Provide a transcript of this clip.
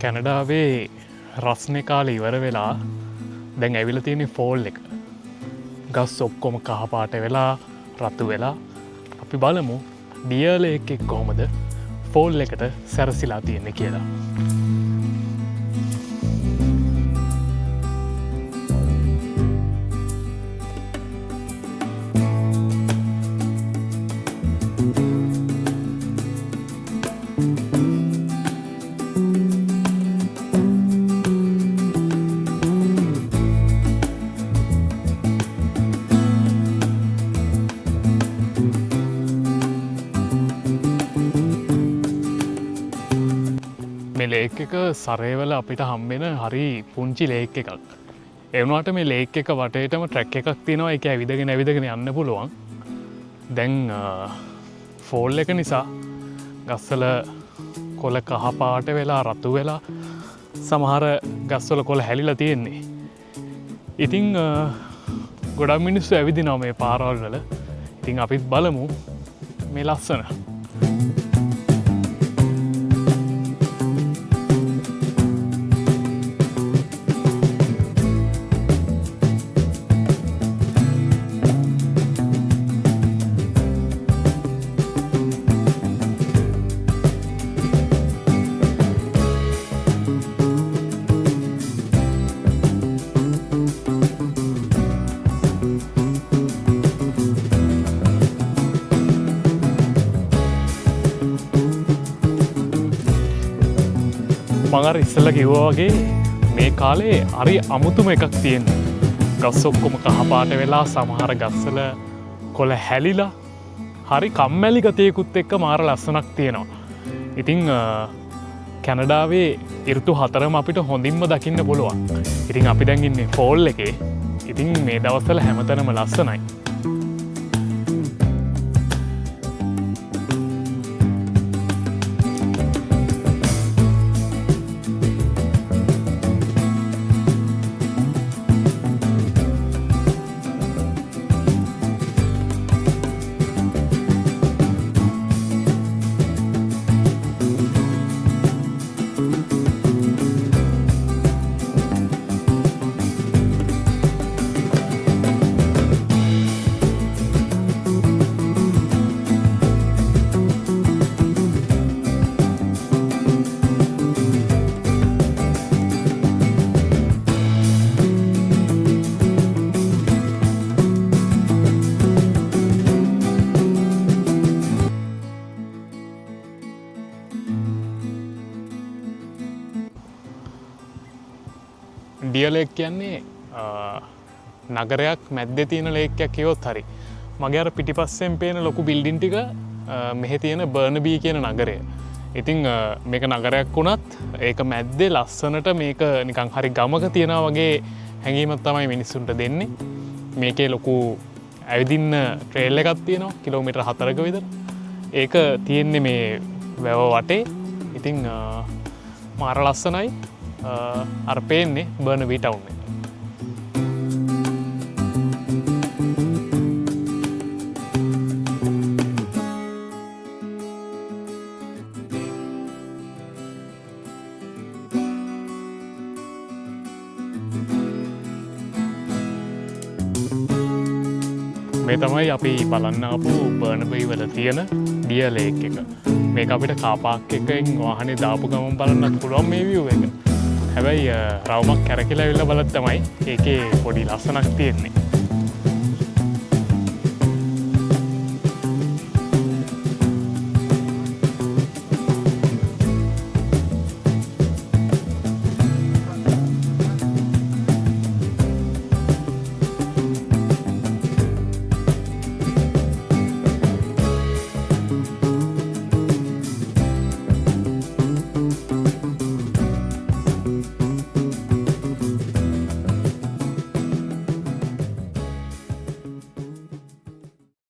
කැනඩාවේ රස්නෙ කාල ඉවර වෙලා දැන් ඇවිල තියෙන ෆෝල් එක ගස් ඔක්කොම කහපාට වෙලා රත්තු වෙලා අපි බලමු ඩියල එකෙක් කොහොමද ෆෝල් එකට සැරසිලා තියෙන්නේ කියලා. ලේක් එක සරයවල අපිට හම්බෙන හරි පුංචි ලේක් එකක්. එවනට මේ ලේක් එක වටේටම ට්‍රැක් එකක් තියෙනවා එක ඇවිදගෙන ඇවිදගෙන යන්න පුළුවන්. දැන් ෆෝල් එක නිසා ගස්සල කොල කහපාට වෙලා රතු වෙලා සමහර ගස්වල කොල හැලිලා තියෙන්නේ. ඉතිං ගොඩක් මිනිස්සු ඇවිදිනවා මේ පාරවල් වල. ඉතිං අපිත් බලමු මේ ලස්සන. මඟර ඉස්සල්ල කිව්වාගේ මේ කාලේ අරි අමුතුම එකක් තියෙන. ගස් ඔක්කොම කහපාට වෙලා සමහර ගස්සල කොළ හැලිලා හරි කම්මැලි ගතයකුත් එක්ක මාර ලස්සනක් තියෙනවා. ඉතිං කැනඩාවේ ඉර්තු හතරම අපිට හොඳින්ම දකින්න පුළුවන්. ඉතිං අපි දැන්ගන්නේ ෆෝල් එකේ. ඉතිං මේ දවස්සල හැමතනම ලස්සනයි. ඩිය ලේක් කියන්නේ නගරයක් මැද්දේ තියෙන ලේක්යක් කිව්වොත් හරි. මගේ අර පිටිපස්සෙන් පේන ලොකු බිල්ඩින් ටික මෙහි තියෙන බර්නබී කියන නගරය. ඉතින් මේක නගරයක් වුණත් ඒක මැද්දේ ලස්සනට මේක නිකන් හරි ගමක තියෙනවා වගේ හැඟීමක් තමයි මිනිස්සුන්ට දෙන්නේ. මේකේ ලොකු ඇවිදින්න ට්‍රේල් එකක් තියෙනවා කිලෝමීටර් 4ක විතර. ඒක තියෙන්නේ මේ වැව වටේ. ඉතින් මාර ලස්සනයි. අර පේන්නේ බර්නබී ටවුන් එක. මේ තමයි අපි බලන්න ආපු බර්නබී වල තියෙන ඩිය ලේක් එක. මේක අපිට කාපාක් එකෙන් වාහනේ දාපු ගමන් බලන්නත් පුළුවන් මේ view එක. හැබැයි රවුමක් කැරකිලා ඇවිල්ලා බලත් තමයි ඒකේ පොඩි ලස්සනක් තියෙන්නේ.